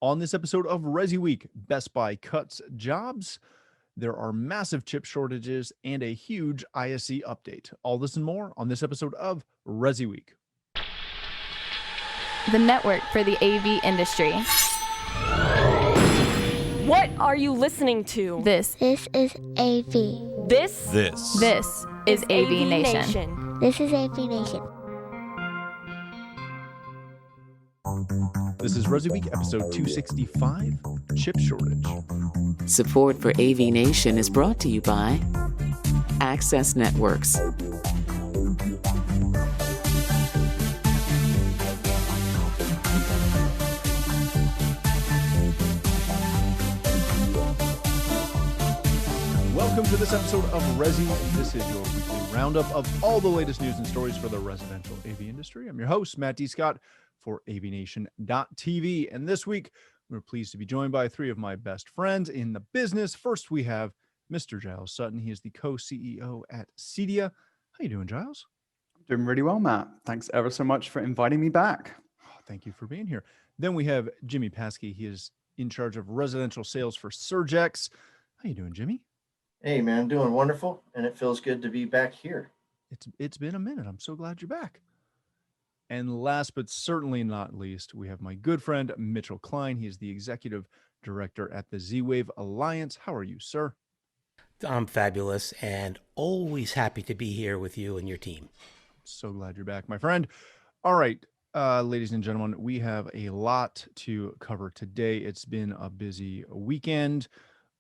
On this episode of ResiWeek, Best Buy cuts jobs, there are massive chip shortages, and a huge ISC update. All this and more on this episode of ResiWeek. The network for the AV industry. What are you listening to? This is AV. This is AVNation. This is AVNation. This is ResiWeek, episode 265, Chip Shortage. Support for AVNation is brought to you by Access Networks. Welcome to this episode of Resi. This is your weekly roundup of all the latest news and stories for the residential AV industry. I'm your host, Matt D. Scott, for AVNation.tv. And this week, we're pleased to be joined by three of my best friends in the business. First, we have Mr. Giles Sutton. He is the co-CEO at Cedia. How you doing, Giles? I'm doing really well, Matt. Thanks ever so much for inviting me back. Oh, thank you for being here. Then we have Jimmy Paskey. He is in charge of residential sales for Surgex. How you doing, Jimmy? Hey, man, I'm doing wonderful, and it feels good to be back here. It's been a minute. I'm so glad you're back. And last but certainly not least, we have my good friend, Mitchell Klein. He is the executive director at the Z-Wave Alliance. How are you, sir? I'm fabulous and always happy to be here with you and your team. So glad you're back, my friend. All right, ladies and gentlemen, we have a lot to cover today. It's been a busy weekend.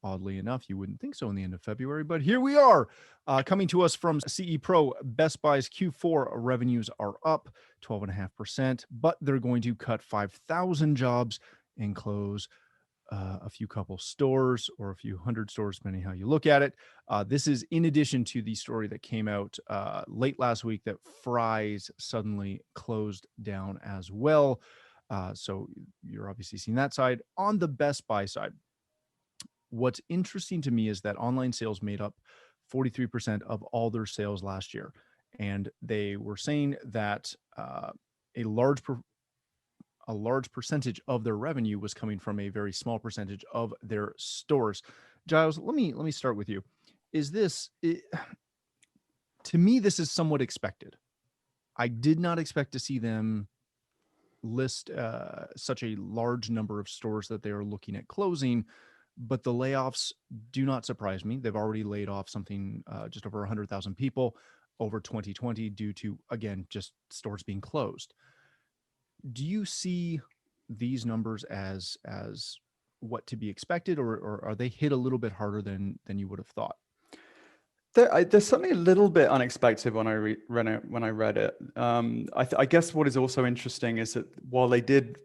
Oddly enough, you wouldn't think so in the end of February, but here we are. Coming to us from CE Pro, Best Buy's Q4 revenues are up 12.5%, but they're going to cut 5,000 jobs and close a few couple stores or a few hundred stores, depending how you look at it. This is in addition to the story that came out late last week that Fry's suddenly closed down as well. So you're obviously seeing that side. On the Best Buy side, what's interesting to me is that online sales made up 43% of all their sales last year. And they were saying that a large percentage of their revenue was coming from a very small percentage of their stores. Giles, let me start with you. To me, this is somewhat expected. I did not expect to see them list such a large number of stores that they are looking at closing. But the layoffs do not surprise me. They've already laid off something just over 100,000 people over 2020 due to, again, just stores being closed. Do you see these numbers as what to be expected, or are they hit a little bit harder than you would have thought? There's something a little bit unexpected when I read it. I guess what is also interesting is that while they did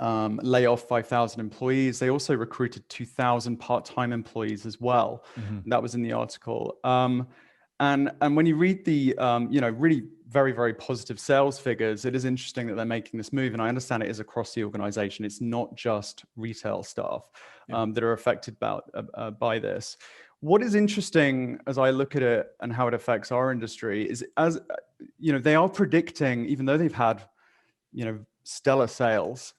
lay off 5,000 employees, they also recruited 2,000 part-time employees as well. Mm-hmm. That was in the article. And when you read the really very, very positive sales figures, it is interesting that they're making this move. And I understand it is across the organization. It's not just retail staff that are affected by this. What is interesting as I look at it and how it affects our industry is, as they are predicting, even though they've had stellar sales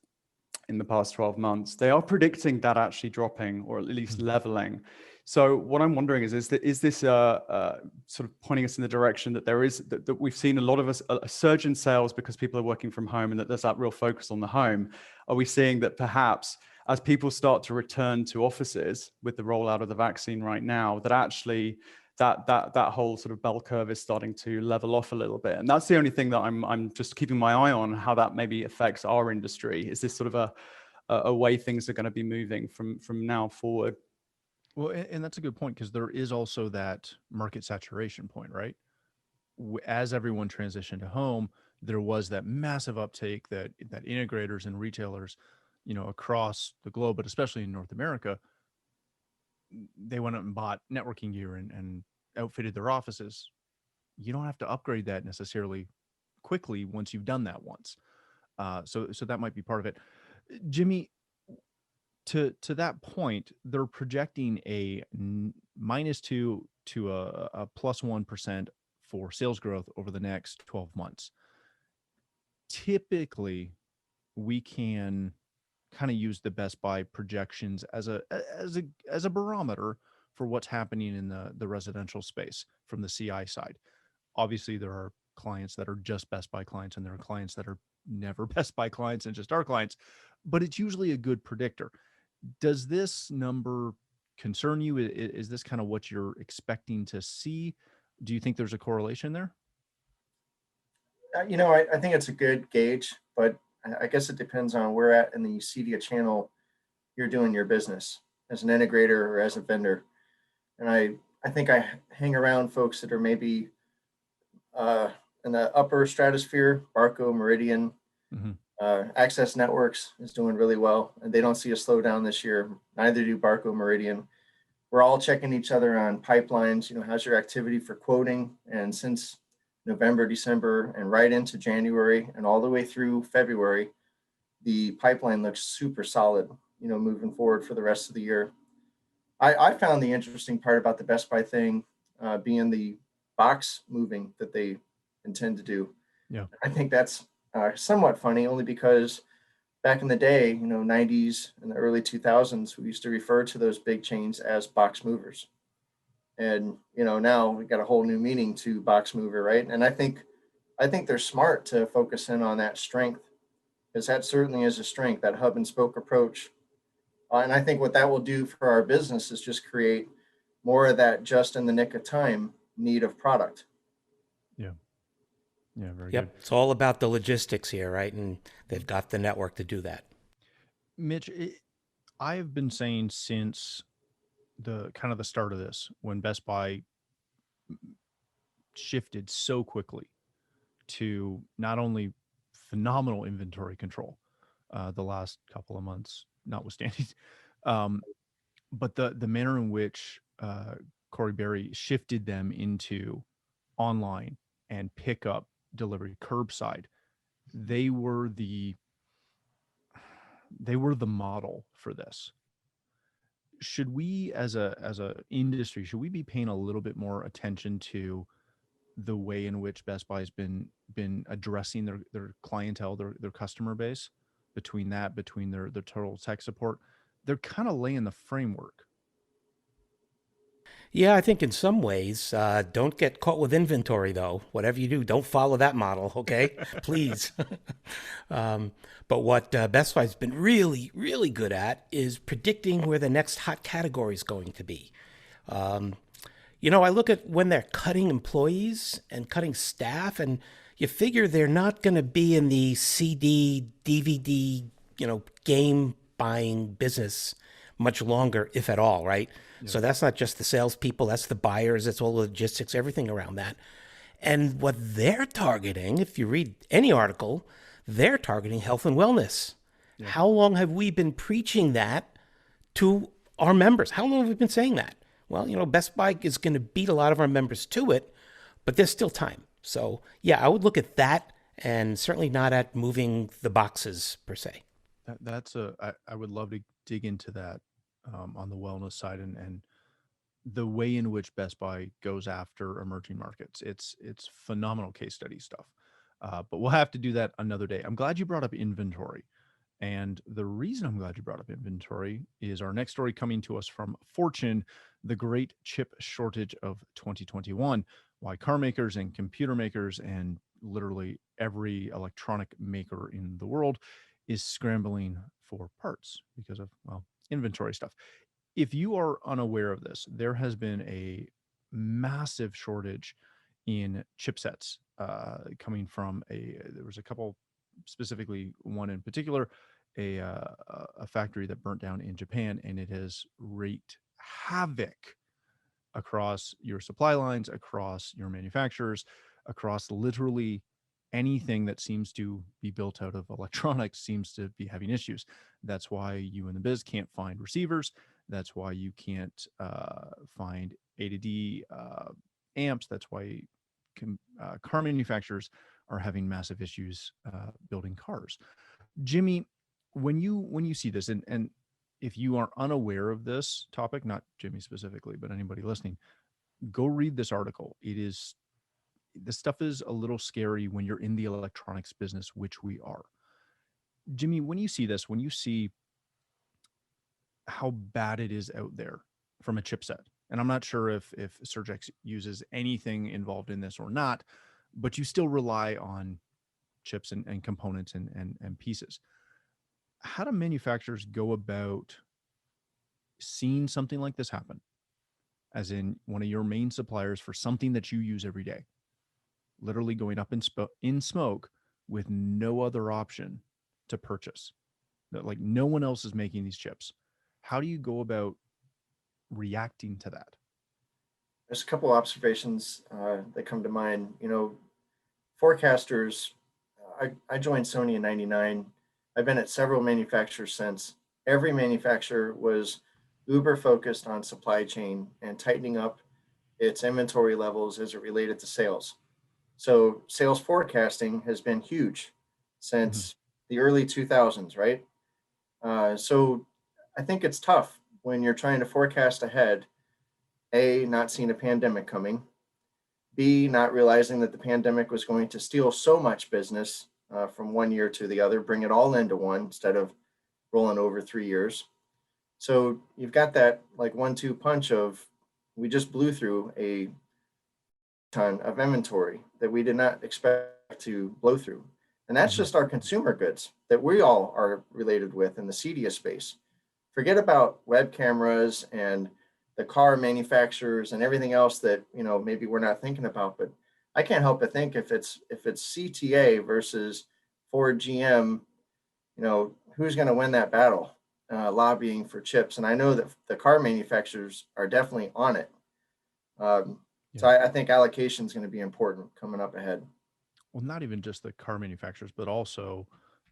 in the past 12 months, they are predicting that actually dropping or at least leveling. So what I'm wondering is this sort of pointing us in the direction that that we've seen a lot of a surge in sales because people are working from home and that there's that real focus on the home? Are we seeing that perhaps as people start to return to offices with the rollout of the vaccine right now, that actually that whole sort of bell curve is starting to level off a little bit? And that's the only thing that I'm just keeping my eye on, how that maybe affects our industry. Is this sort of a way things are going to be moving from now forward? Well, and that's a good point, because there is also that market saturation point, right? As everyone transitioned to home, there was that massive uptake that integrators and retailers, across the globe, but especially in North America, they went out and bought networking gear and outfitted their offices. You don't have to upgrade that necessarily quickly once you've done that once. So that might be part of it. Jimmy, to that point, they're projecting a -2 to a +1% for sales growth over the next 12 months. Typically, we can kind of use the Best Buy projections as a barometer for what's happening in the residential space from the CI side. Obviously, there are clients that are just Best Buy clients, and there are clients that are never Best Buy clients and just our clients, but it's usually a good predictor. Does this number concern you? Is this kind of what you're expecting to see? Do you think there's a correlation there? I think it's a good gauge, but I guess it depends on where at in the CDA channel you're doing your business as an integrator or as a vendor. And I think I hang around folks that are maybe uh, in the upper stratosphere. Barco, Meridian, Mhm. Access Networks is doing really well, and they don't see a slowdown this year. Neither do Barco, Meridian. We're all checking each other on pipelines. How's your activity for quoting? And since November, December, and right into January and all the way through February, the pipeline looks super solid, moving forward for the rest of the year. I found the interesting part about the Best Buy thing being the box moving that they intend to do. Yeah. I think that's somewhat funny, only because back in the day, 90s and the early 2000s, we used to refer to those big chains as box movers. And, now we got a whole new meaning to box mover, right? And I think they're smart to focus in on that strength, because that certainly is a strength, that hub and spoke approach. And I think what that will do for our business is just create more of that just in the nick of time need of product. Yeah. Yeah. Very good. Yep. It's all about the logistics here, right? And they've got the network to do that. Mitch, I've been saying since the kind of the start of this, when Best Buy shifted so quickly to not only phenomenal inventory control, the last couple of months notwithstanding, um, but the manner in which Corey Berry shifted them into online and pickup delivery curbside, they were the model for this. Should we, as a industry, should we be paying a little bit more attention to the way in which Best Buy has been addressing their clientele, their customer base, between their total tech support? They're kind of laying the framework. Yeah, I think in some ways, don't get caught with inventory though. Whatever you do, don't follow that model, okay? Please. But what Best Buy's been really, really good at is predicting where the next hot category is going to be. I look at when they're cutting employees and cutting staff, and you figure they're not going to be in the CD, DVD, game buying business much longer, if at all, right? Yeah. So that's not just the salespeople, that's the buyers, that's all the logistics, everything around that. And what they're targeting, if you read any article, they're targeting health and wellness. Yeah. How long have we been preaching that to our members? How long have we been saying that? Well, Best Buy is going to beat a lot of our members to it, but there's still time. So, yeah, I would look at that, and certainly not at moving the boxes per se. I would love to dig into that on the wellness side and the way in which Best Buy goes after emerging markets. It's phenomenal case study stuff. But we'll have to do that another day. I'm glad you brought up inventory. And the reason I'm glad you brought up inventory is our next story coming to us from Fortune, the great chip shortage of 2021, why car makers and computer makers and literally every electronic maker in the world is scrambling for parts because of, well, inventory stuff. If you are unaware of this, there has been a massive shortage in chipsets coming from there was a couple, specifically one in particular, a factory that burnt down in Japan, and it has wreaked havoc across your supply lines, across your manufacturers, across literally anything that seems to be built out of electronics seems to be having issues. That's why you in the biz can't find receivers. That's why you can't find A to D amps. That's why car manufacturers are having massive issues building cars. Jimmy, when you see this, and if you are unaware of this topic, not Jimmy specifically, but anybody listening, go read this article. This stuff is a little scary when you're in the electronics business, which we are. Jimmy, when you see this, when you see how bad it is out there from a chipset. And I'm not sure if Surgex uses anything involved in this or not, but you still rely on chips and components and pieces. How do manufacturers go about seeing something like this happen? As in one of your main suppliers for something that you use every day, literally going up in smoke with no other option to purchase. That like no one else is making these chips. How do you go about reacting to that? There's a couple observations that come to mind. Forecasters, I joined Sony in 99. I've been at several manufacturers since. Every manufacturer was uber focused on supply chain and tightening up its inventory levels as it related to sales. So sales forecasting has been huge Mhm. since the early 2000s, right? So I think it's tough when you're trying to forecast ahead, A, not seeing a pandemic coming, B, not realizing that the pandemic was going to steal so much business from one year to the other, bring it all into one instead of rolling over 3 years. So you've got that like 1-2 punch of we just blew through a ton of inventory that we did not expect to blow through. And that's Mhm. just our consumer goods that we all are related with in the CEDIA space. Forget about web cameras and the car manufacturers and everything else that maybe we're not thinking about. But I can't help but think if it's CTA versus Ford GM, who's going to win that battle lobbying for chips? And I know that the car manufacturers are definitely on it. So Yeah. I think allocation is going to be important coming up ahead. Well, not even just the car manufacturers, but also,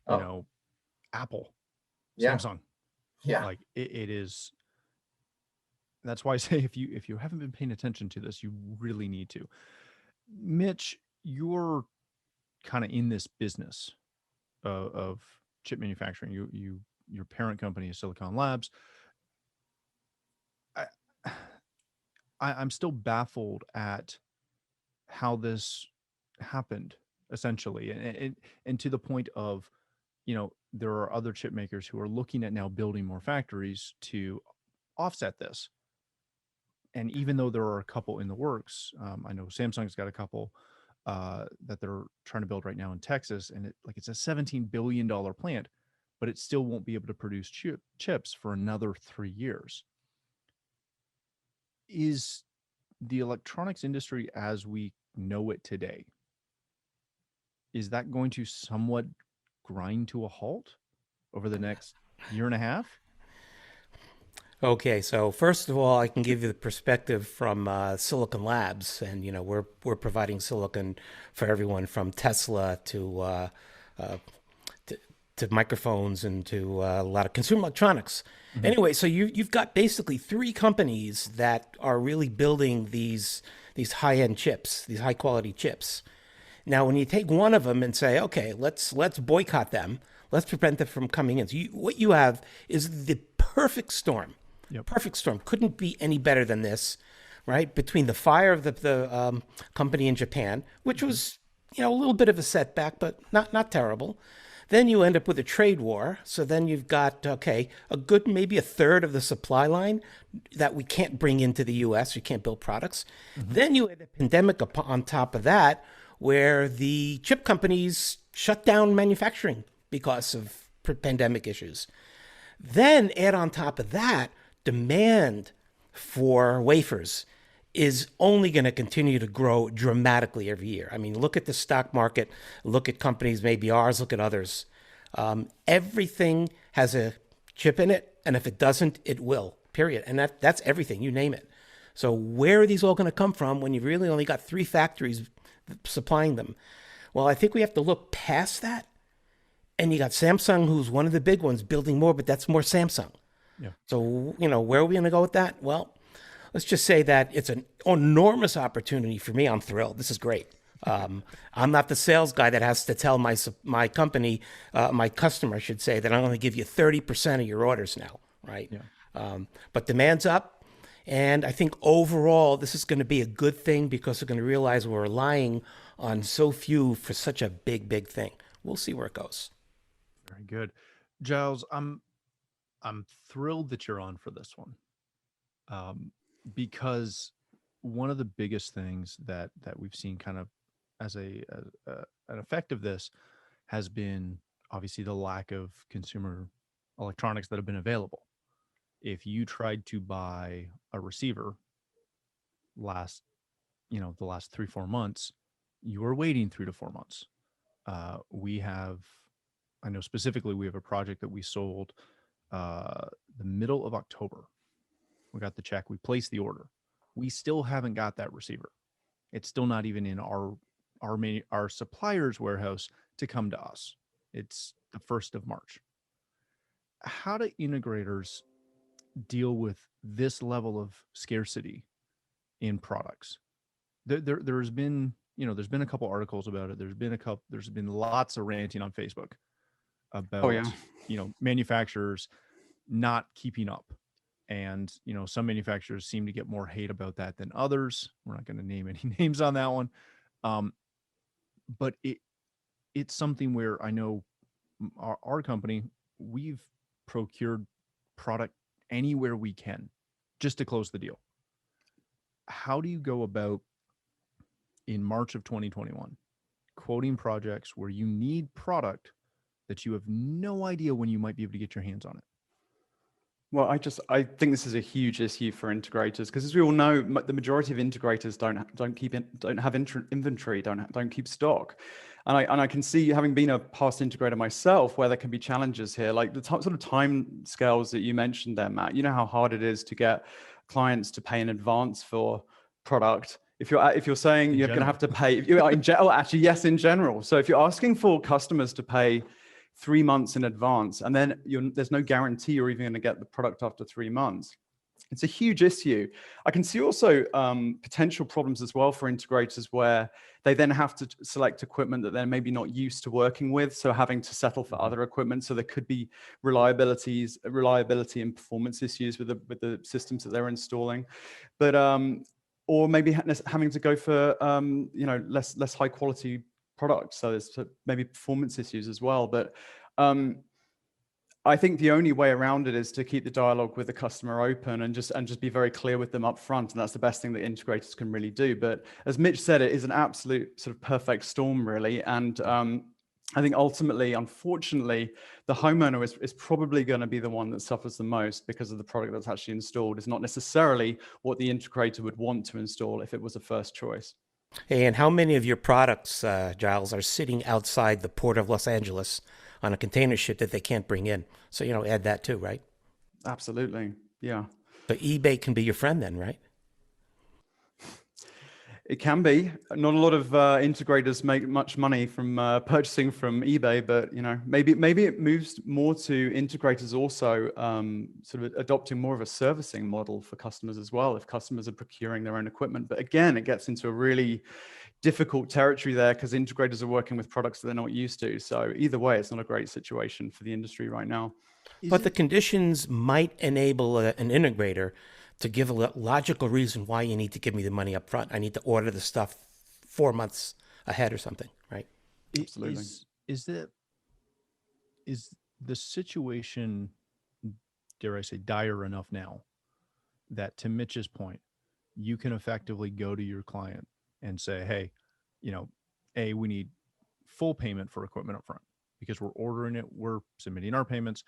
you Oh, know, Apple, yeah, Samsung. yeah. Like it is. That's why I say if you haven't been paying attention to this, you really need to. Mitch, you're kind of in this business of chip manufacturing. Your parent company is Silicon Labs. I, I'm still baffled at how this happened, essentially, and to the point of, there are other chip makers who are looking at now building more factories to offset this. And even though there are a couple in the works, I know Samsung's got a couple that they're trying to build right now in Texas, and it's a $17 billion plant, but it still won't be able to produce chips for another 3 years. Is the electronics industry as we know it today, is that going to somewhat grind to a halt over the next year and a half? Okay, so first of all, I can give you the perspective from Silicon Labs, and we're providing silicon for everyone from Tesla uh, to, to microphones and to a lot of consumer electronics. Mhm. Anyway, so you've got basically three companies that are really building these high end chips, these high quality chips. Now, when you take one of them and say, okay, let's boycott them, let's prevent them from coming in. So what you have is the perfect storm. Yep. Perfect storm. Couldn't be any better than this, right? Between the fire of the company in Japan, which was a little bit of a setback, but not terrible. Then you end up with a trade war. So then you've got, okay, a good maybe a third of the supply line that we can't bring into the US. We can't build products. Mhm. Then you had a pandemic on top of that, where the chip companies shut down manufacturing because of pandemic issues. Then add on top of that, demand for wafers is only going to continue to grow dramatically every year. I mean, look at the stock market, look at companies, maybe ours, look at others. Everything has a chip in it, and if it doesn't, it will, period. And that's everything, you name it. So where are these all going to come from when you've really only got three factories supplying them? Well, I think we have to look past that. And you got Samsung, who's one of the big ones, building more, but that's more Samsung. Yeah. So, where are we going to go with that? Well, let's just say that it's an enormous opportunity for me. I'm thrilled. This is great. I'm not the sales guy that has to tell my company, my customer, I should say, that I'm going to give you 30% of your orders now, right? Yeah. But demand's up. And I think overall, this is going to be a good thing because we're going to realize we're relying on so few for such a big, big thing. We'll see where it goes. Very good. Giles, I'm thrilled that you're on for this one, because one of the biggest things that we've seen kind of as an effect of this has been obviously the lack of consumer electronics that have been available. If you tried to buy a receiver last, the last 3-4 months, you were waiting 3 to 4 months. We have, I know specifically, we have a project that we sold the middle of October. We got the check, we placed the order. We still haven't got that receiver. It's still not even in our supplier's warehouse to come to us. It's the 1st of March. How do integrators deal with this level of scarcity in products? There's been, there's been a couple articles about it. There's been lots of ranting on Facebook Oh about, yeah. manufacturers not keeping up. And, some manufacturers seem to get more hate about that than others. We're not going to name any names on that one. But it's something where I know our company, we've procured product anywhere we can just to close the deal. How do you go about in March of 2021 quoting projects where you need product that you have no idea when you might be able to get your hands on it? Well, I think this is a huge issue for integrators because, as we all know, the majority of integrators don't have inventory, don't keep stock, and I can see, having been a past integrator myself, where there can be challenges here, like the sort of time scales that you mentioned there, Matt. You know how hard it is to get clients to pay in advance for product. If you're saying you're going to have to pay, actually, yes, in general. So if you're asking for customers to pay 3 months in advance, and then there's no guarantee you're even going to get the product after 3 months, it's a huge issue. I can see also potential problems as well for integrators, where they then have to select equipment that they're maybe not used to working with, so having to settle for other equipment. So there could be reliability and performance issues with the systems that they're installing, but or maybe having to go for less high quality products. So there's maybe performance issues as well. But I think the only way around it is to keep the dialogue with the customer open and just be very clear with them up front. And that's the best thing that integrators can really do. But as Mitch said, it is an absolute sort of perfect storm, really. And I think ultimately, unfortunately, the homeowner is probably going to be the one that suffers the most, because of the product that's actually installed is not necessarily what the integrator would want to install if it was a first choice. Hey, and how many of your products, Giles, are sitting outside the port of Los Angeles on a container ship that they can't bring in? So, add that too, right? Absolutely. Yeah. So eBay can be your friend then, right? It can be. Not a lot of integrators make much money from purchasing from eBay, but maybe it moves more to integrators also sort of adopting more of a servicing model for customers as well, if customers are procuring their own equipment. But again, it gets into a really difficult territory there, because integrators are working with products that they're not used to. So either way, it's not a great situation for the industry right now. But the conditions might enable an integrator to give a logical reason why you need to give me the money up front. I need to order the stuff 4 months ahead or something, right? Absolutely. Is the situation, dare I say, dire enough now that, to Mitch's point, you can effectively go to your client and say, hey, we need full payment for equipment up front because we're ordering it, we're submitting our payments,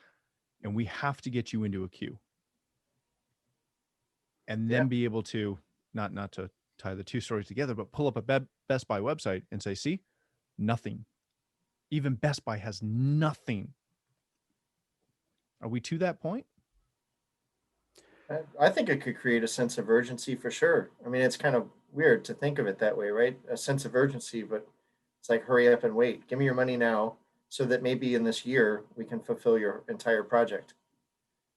and we have to get you into a queue. And then be able to, not to tie the two stories together, but pull up a Best Buy website and say, see, nothing. Even Best Buy has nothing. Are we to that point? I think it could create a sense of urgency for sure. I mean, it's kind of weird to think of it that way, right? A sense of urgency, but it's like, hurry up and wait. Give me your money now so that maybe in this year we can fulfill your entire project.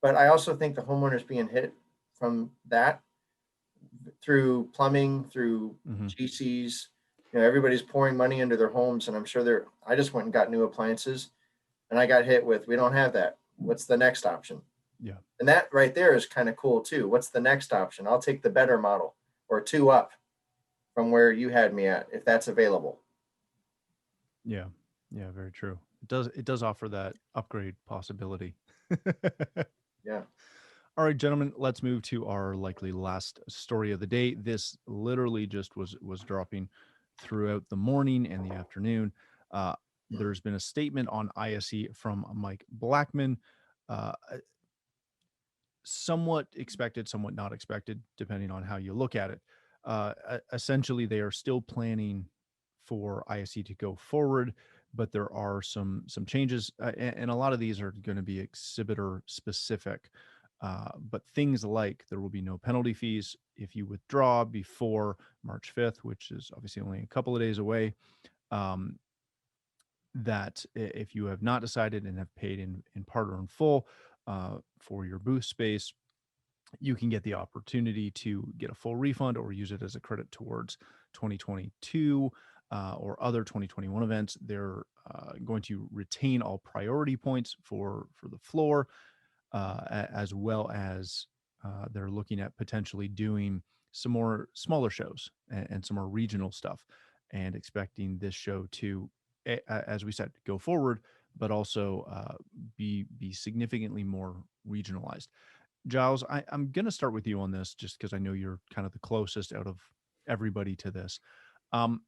But I also think the homeowner's being hit from that through plumbing, through GCs. Everybody's pouring money into their homes, and I'm sure I just went and got new appliances, and I got hit with, we don't have that. What's the next option? Yeah. And that right there is kind of cool too. What's the next option? I'll take the better model or 2 up from where you had me at, if that's available. Yeah, very true. It does offer that upgrade possibility. Yeah. All right, gentlemen, let's move to our likely last story of the day. This literally just was dropping throughout the morning and the afternoon. There's been a statement on ISE from Mike Blackman, uh, somewhat expected, somewhat not expected, depending on how you look at it. Essentially, they are still planning for ISE to go forward, but there are some changes, and a lot of these are going to be exhibitor specific. But things like there will be no penalty fees if you withdraw before March 5th, which is obviously only a couple of days away. That if you have not decided and have paid in part or in full for your booth space, you can get the opportunity to get a full refund or use it as a credit towards 2022 or other 2021 events. They're going to retain all priority points for the floor, as well as they're looking at potentially doing some more smaller shows and some more regional stuff, and expecting this show to, as we said, go forward, but also be significantly more regionalized. Giles, I'm going to start with you on this just because I know you're kind of the closest out of everybody to this. Um,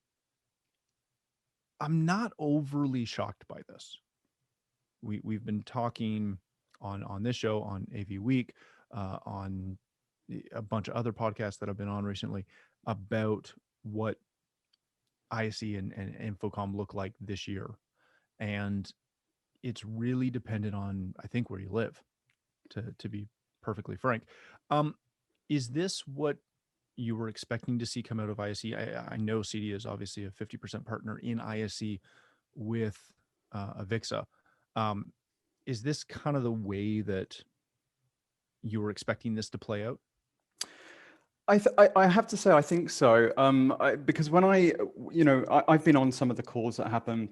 I'm not overly shocked by this. We've been talking on this show, on AV Week, on a bunch of other podcasts that I've been on recently about what ISE and Infocom look like this year. And it's really dependent on, I think, where you live, to be perfectly frank. Is this what you were expecting to see come out of ISE? I know CD is obviously a 50% partner in ISE with Avixa. Is this kind of the way that you were expecting this to play out? I have to say, I think so. Because when I've been on some of the calls that happened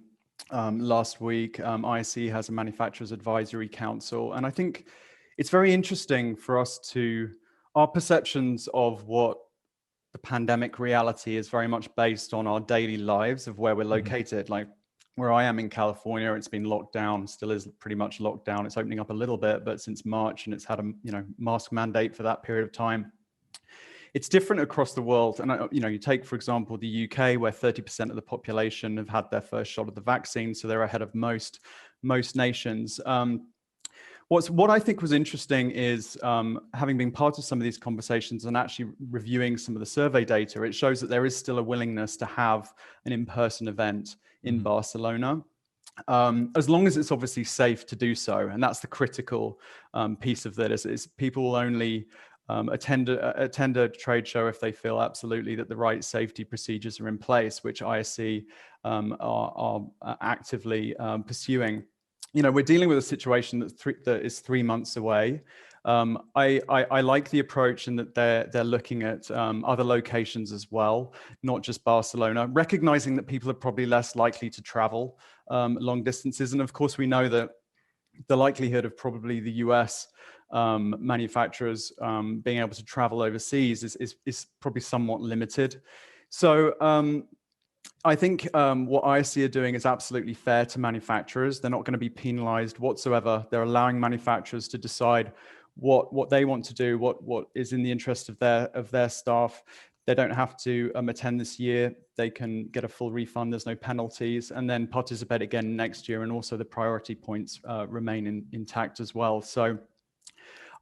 last week. ISE has a manufacturers advisory council, and I think it's very interesting for us our perceptions of what the pandemic reality is very much based on our daily lives of where we're located. Like where I am in California, it's been locked down, still is pretty much locked down. It's opening up a little bit, but since March, and it's had a mask mandate for that period of time. It's different across the world. And, you take, for example, the UK, where 30% of the population have had their first shot of the vaccine. So they're ahead of most nations. What I think was interesting is having been part of some of these conversations and actually reviewing some of the survey data, it shows that there is still a willingness to have an in-person event in Barcelona. As long as it's obviously safe to do so. And that's the critical piece of that is people will only attend a trade show if they feel absolutely that the right safety procedures are in place, which ISE are actively pursuing. We're dealing with a situation that is 3 months away. I like the approach in that they're looking at other locations as well, not just Barcelona, recognizing that people are probably less likely to travel long distances. And of course, we know that the likelihood of probably the US manufacturers being able to travel overseas is probably somewhat limited. So I think what ISE are doing is absolutely fair to manufacturers. They're not going to be penalized whatsoever. They're allowing manufacturers to decide what they want to do, what is in the interest of their staff. They don't have to attend this year. They can get a full refund. There's no penalties, and then participate again next year. And also the priority points remain intact as well. So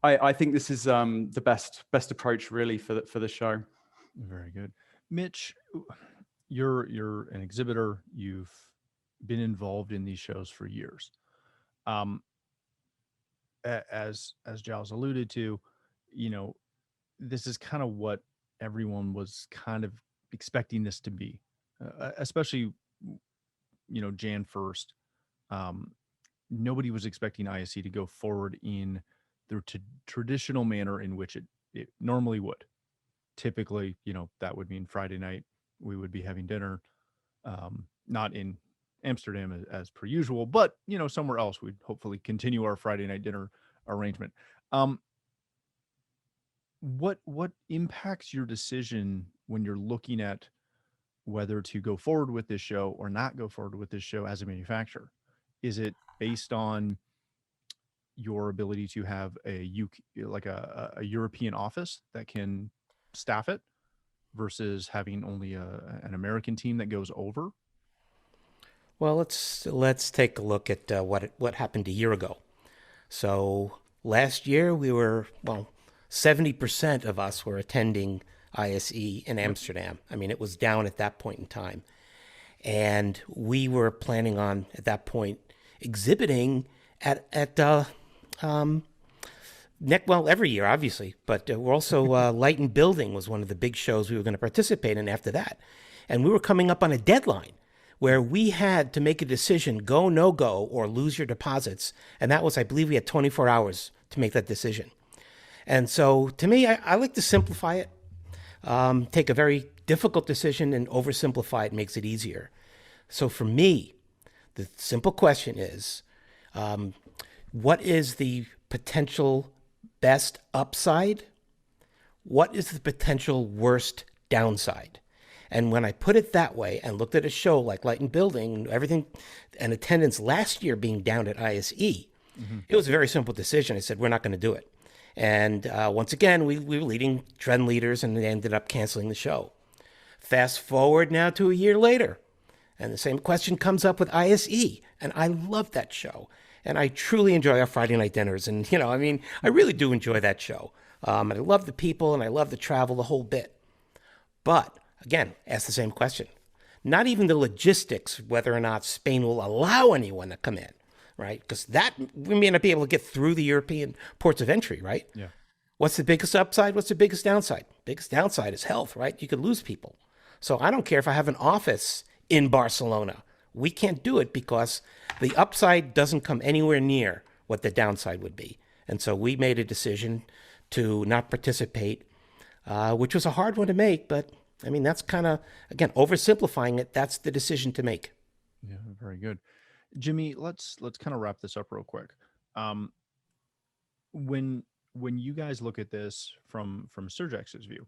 I think this is the best approach really for the show. Very good. Mitch, you're an exhibitor. You've been involved in these shows for years. As Giles alluded to, this is kind of what everyone was kind of expecting this to be, especially, Jan 1st. Nobody was expecting ISE to go forward in the traditional manner in which it normally would. Typically, that would mean Friday night we would be having dinner, not in Amsterdam as per usual, but somewhere else we'd hopefully continue our Friday night dinner arrangement. What impacts your decision when you're looking at whether to go forward with this show or not go forward with this show as a manufacturer? Is it based on your ability to have like a European office that can staff it versus having only an American team that goes over? Well, let's take a look at what happened a year ago. So last year we were, well, 70% of us were attending ISE in Amsterdam. I mean, it was down at that point in time. And we were planning on, at that point, exhibiting at well, every year, obviously, but we're also Light and Building was one of the big shows we were going to participate in after that. And we were coming up on a deadline where we had to make a decision, go, no go, or lose your deposits. And that was, I believe we had 24 hours to make that decision. And so to me, I like to simplify it. Take a very difficult decision and oversimplify it makes it easier. So for me, the simple question is, what is the potential best upside? What is the potential worst downside? And when I put it that way and looked at a show like Light and Building and everything, and attendance last year being down at ISE, it was a very simple decision. I said, we're not going to do it. And once again, we were leading trend leaders and they ended up canceling the show. Fast forward now to a year later, and the same question comes up with ISE. And I love that show. And I truly enjoy our Friday night dinners. And, I mean, I really do enjoy that show. And I love the people and I love the travel, the whole bit. But again, ask the same question. Not even the logistics, whether or not Spain will allow anyone to come in, right? Because that, we may not be able to get through the European ports of entry, right? Yeah. What's the biggest upside? What's the biggest downside? Biggest downside is health, right? You could lose people. So I don't care if I have an office in Barcelona. We can't do it because the upside doesn't come anywhere near what the downside would be. And so we made a decision to not participate, which was a hard one to make. But I mean, that's kind of, again, oversimplifying it. That's the decision to make. Yeah, very good. Jimmy, let's kind of wrap this up real quick. When you guys look at this from Surgex's view,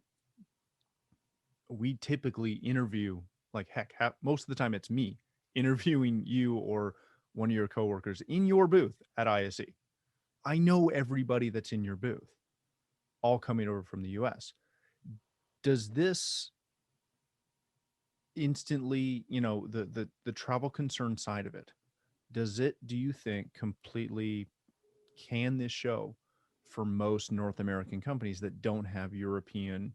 we typically interview, like heck, most of the time it's me interviewing you or one of your coworkers in your booth at ISE. I know everybody that's in your booth, all coming over from the US. Does this instantly, the travel concern side of it, do you think completely can this show for most North American companies that don't have European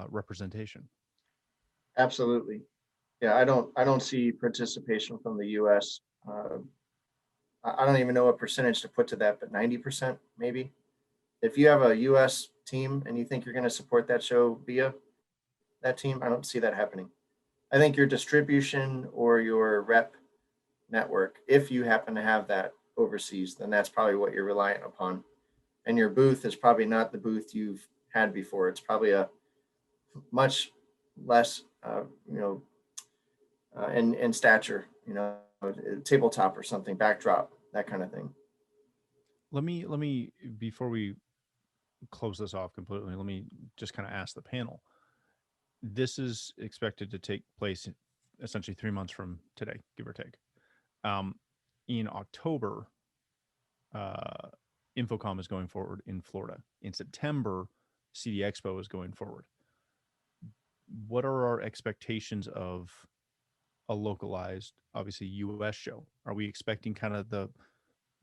representation? Absolutely. Yeah, I don't see participation from the US. I don't even know what percentage to put to that, but 90% maybe. If you have a US team and you think you're going to support that show via that team, I don't see that happening. I think your distribution or your rep network, if you happen to have that overseas, then that's probably what you're reliant upon. And your booth is probably not the booth you've had before. It's probably a much less, in stature, tabletop or something, backdrop, that kind of thing. Let me before we close this off completely, let me just kind of ask the panel. This is expected to take place essentially 3 months from today, give or take. In October, Infocom is going forward in Florida. In September, CD Expo is going forward. What are our expectations of a localized, obviously US show? Are we expecting kind of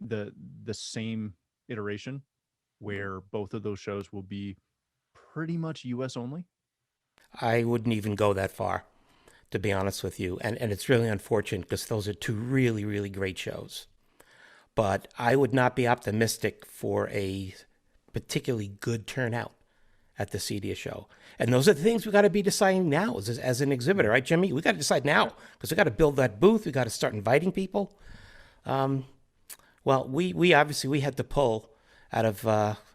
the same iteration where both of those shows will be pretty much US only? I wouldn't even go that far, to be honest with you. And it's really unfortunate because those are two really, really great shows. But I would not be optimistic for a particularly good turnout at the CEDIA show. And those are the things we got to be deciding now as an exhibitor, right, Jimmy? We got to decide now because we got to build that booth. We got to start inviting people. Well, we obviously had to pull out of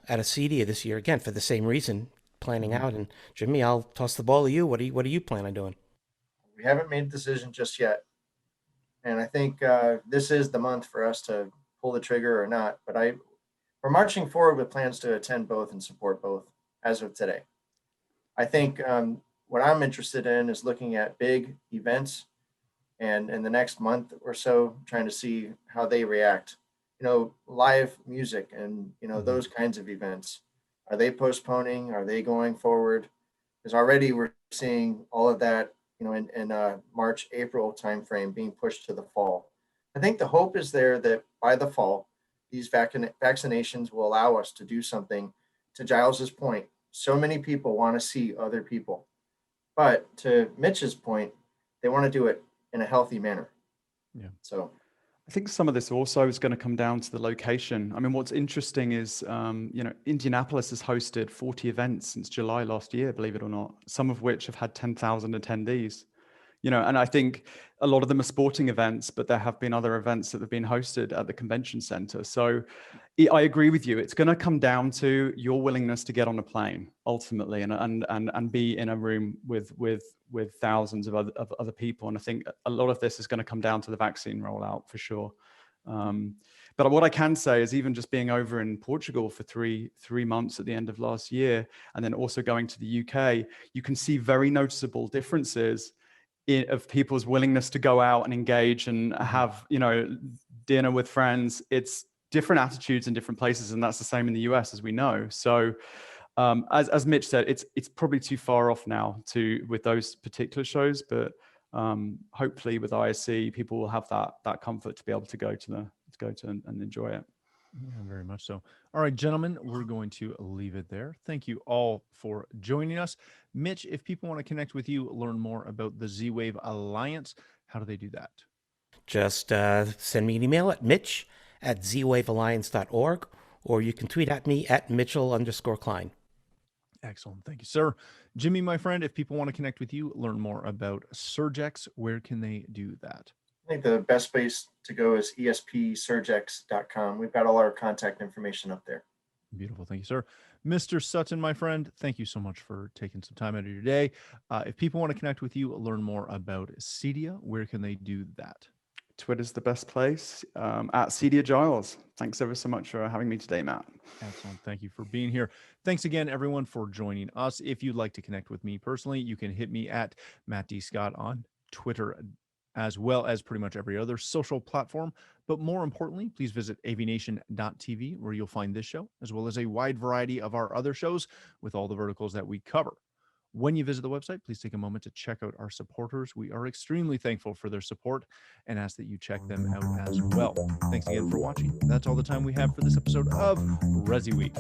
CEDIA this year again for the same reason, planning out. And Jimmy, I'll toss the ball to you. What do you plan on doing? We haven't made a decision just yet. And I think this is the month for us to pull the trigger or not. But we're marching forward with plans to attend both and support both as of today. I think what I'm interested in is looking at big events and in the next month or so, trying to see how they react live music and, those kinds of events. Are they postponing? Are they going forward? Because already we're seeing all of that, in March, April timeframe being pushed to the fall. I think the hope is there that by the fall, these vaccinations will allow us to do something. To Giles's point, so many people want to see other people. But to Mitch's point, they want to do it in a healthy manner. Yeah. So I think some of this also is going to come down to the location. I mean, what's interesting is, Indianapolis has hosted 40 events since July last year, believe it or not, some of which have had 10,000 attendees. And I think a lot of them are sporting events, but there have been other events that have been hosted at the convention center. So I agree with you. It's going to come down to your willingness to get on a plane ultimately and be in a room with thousands of other people. And I think a lot of this is going to come down to the vaccine rollout for sure. But what I can say is even just being over in Portugal for three months at the end of last year, and then also going to the UK, you can see very noticeable differences of people's willingness to go out and engage and have, dinner with friends. It's different attitudes in different places, and that's the same in the US, as we know. So, as Mitch said, it's probably too far off now with those particular shows, but hopefully with ISC, people will have that comfort to be able to go and enjoy it. Yeah, very much so. All right, gentlemen, we're going to leave it there. Thank you all for joining us. Mitch, if people want to connect with you, learn more about the Z-Wave Alliance, how do they do that? Just send me an email at mitch@zwavealliance.org, or you can tweet at me at Mitchell_Klein. Excellent. Thank you, sir. Jimmy, my friend, if people want to connect with you, learn more about Surgex, where can they do that? I think the best place to go is espsurgex.com. We've got all our contact information up there. Beautiful. Thank you, sir. Mr. Sutton, my friend, thank you so much for taking some time out of your day. If people want to connect with you, learn more about Cedia, where can they do that? Twitter's the best place, at Cedia Giles. Thanks ever so much for having me today, Matt. Excellent. Thank you for being here. Thanks again, everyone, for joining us. If you'd like to connect with me personally, you can hit me at Matt D. Scott on Twitter, as well as pretty much every other social platform. But more importantly, please visit AVNation.tv, where you'll find this show, as well as a wide variety of our other shows with all the verticals that we cover. When you visit the website, please take a moment to check out our supporters. We are extremely thankful for their support and ask that you check them out as well. Thanks again for watching. That's all the time we have for this episode of ResiWeek.